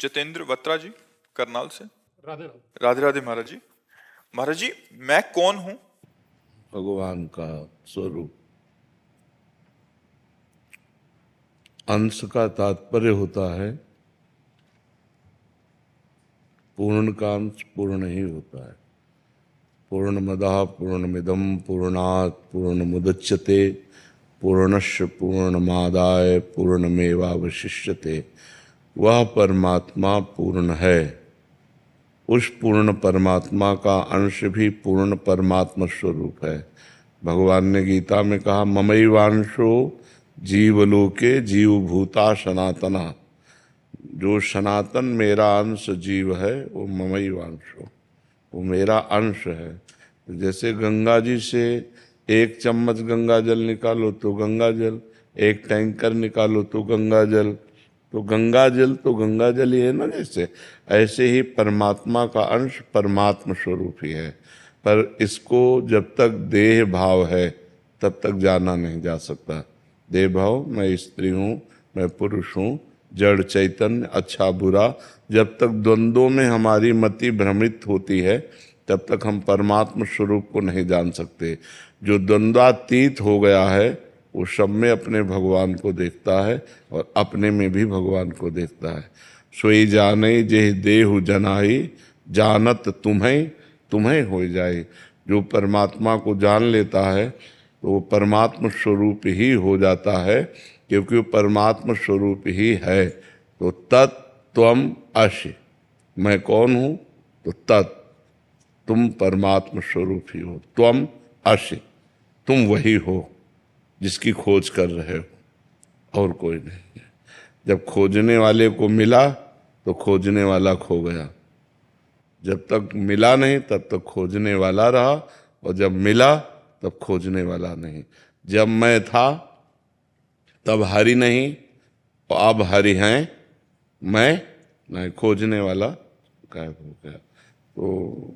जितेंद्र बत्रा जी, करनाल से। राधे राधे। राधे राधे महाराज जी। महाराज जी, मैं कौन हूँ? भगवान का स्वरूप। अंश का तात्पर्य होता है पूर्ण का अंश पूर्ण ही होता है। पूर्णमदः पूर्णमिदं पूर्णात् पूर्णमुदच्यते पूर्णस्य पूर्णमादाय पूर्णमेवावशिष्यते। वह परमात्मा पूर्ण है। उस पूर्ण परमात्मा का अंश भी पूर्ण परमात्मा स्वरूप है। भगवान ने गीता में कहा, ममैवांशो जीवलोके जीवभूता सनातना। जो सनातन मेरा अंश जीव है वो ममैवांशो, वो मेरा अंश है। जैसे गंगा जी से एक चम्मच गंगा जल निकालो तो गंगा जल, एक टैंकर निकालो तो गंगा जल, तो गंगा जल तो गंगा जल ही है ना। जैसे ऐसे ही परमात्मा का अंश परमात्मा स्वरूप ही है। पर इसको जब तक देह भाव है तब तक जाना नहीं जा सकता। देह भाव, मैं स्त्री हूँ, मैं पुरुष हूँ, जड़ चैतन्य, अच्छा बुरा, जब तक द्वंद्वों में हमारी मति भ्रमित होती है तब तक हम परमात्मा स्वरूप को नहीं जान सकते। जो द्वंद्वातीत हो गया है वो सब में अपने भगवान को देखता है और अपने में भी भगवान को देखता है। सोई जाने जेह देहु जनाई, जानत तुम्हें तुम्हें हो जाए। जो परमात्मा को जान लेता है तो वो परमात्मा स्वरूप ही हो जाता है, क्योंकि वो परमात्मा स्वरूप ही है। तो तत्त्वम असि, मैं कौन हूँ? तो तत्, तुम परमात्मा स्वरूप ही हो। त्वम असि, तुम वही हो जिसकी खोज कर रहे हो, और कोई नहीं है। जब खोजने वाले को मिला तो खोजने वाला खो गया। जब तक मिला नहीं तब तक खोजने वाला रहा, और जब मिला तब खोजने वाला नहीं। जब मैं था तब हरि नहीं, और अब हरि हैं, मैं नहीं। खोजने वाला गायब हो गया। तो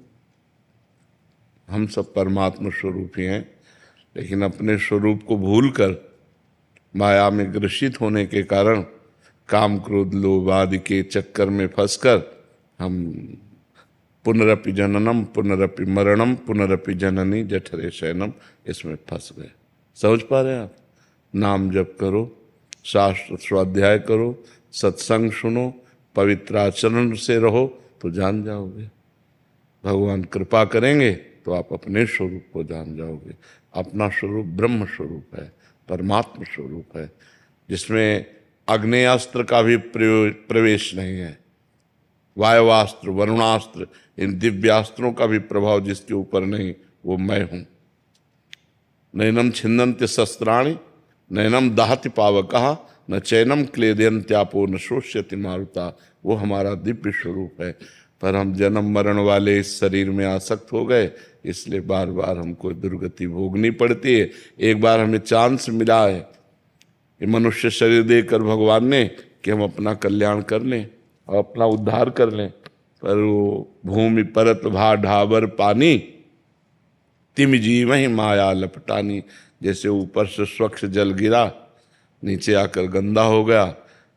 हम सब परमात्मा स्वरूप ही हैं, लेकिन अपने स्वरूप को भूलकर माया में ग्रसित होने के कारण काम क्रोध लोभ आदि के चक्कर में फंसकर हम पुनरपि जननम पुनरपि मरणम पुनरपि जननी जठरे शयनम, इसमें फंस गए। समझ पा रहे हैं आप? नाम जप करो, शास्त्र स्वाध्याय करो, सत्संग सुनो, पवित्र आचरण से रहो तो जान जाओगे। भगवान कृपा करेंगे तो आप अपने स्वरूप को जान जाओगे। अपना स्वरूप ब्रह्म स्वरूप है, परमात्मा स्वरूप है, जिसमें आग्नेयास्त्र का भी प्रवेश नहीं है। वायवास्त्र, वरुणास्त्र, इन दिव्यास्त्रों का भी प्रभाव जिसके ऊपर नहीं, वो मैं हूँ। नैनम छिन्दन्ति शस्त्राणि नैनम दाहति पावकः न चैनम क्लेदयन्त्यापो न शोष्यति मारुता। वो हमारा दिव्य स्वरूप है। पर हम जन्म मरण वाले इस शरीर में आसक्त हो गए, इसलिए बार बार हमको दुर्गति भोगनी पड़ती है। एक बार हमें चांस मिला है ये मनुष्य शरीर देकर भगवान ने कि हम अपना कल्याण कर लें और अपना उद्धार कर लें, पर वो भूमि परत भा ढाबर पानी तिम जीव ही माया लपटानी। जैसे ऊपर से स्वच्छ जल गिरा नीचे आकर गंदा हो गया,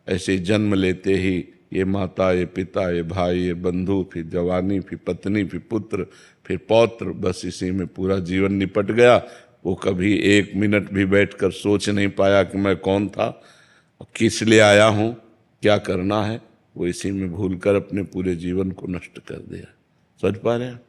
ऐसे जन्म लेते ही ये माता, ये पिता, ये भाई, ये बंधु, फिर जवानी, फिर पत्नी, फिर पुत्र, फिर पौत्र, बस इसी में पूरा जीवन निपट गया। वो कभी एक मिनट भी बैठकर सोच नहीं पाया कि मैं कौन था, किस लिए आया हूँ, क्या करना है। वो इसी में भूलकर अपने पूरे जीवन को नष्ट कर दिया। समझ पा रहे हैं?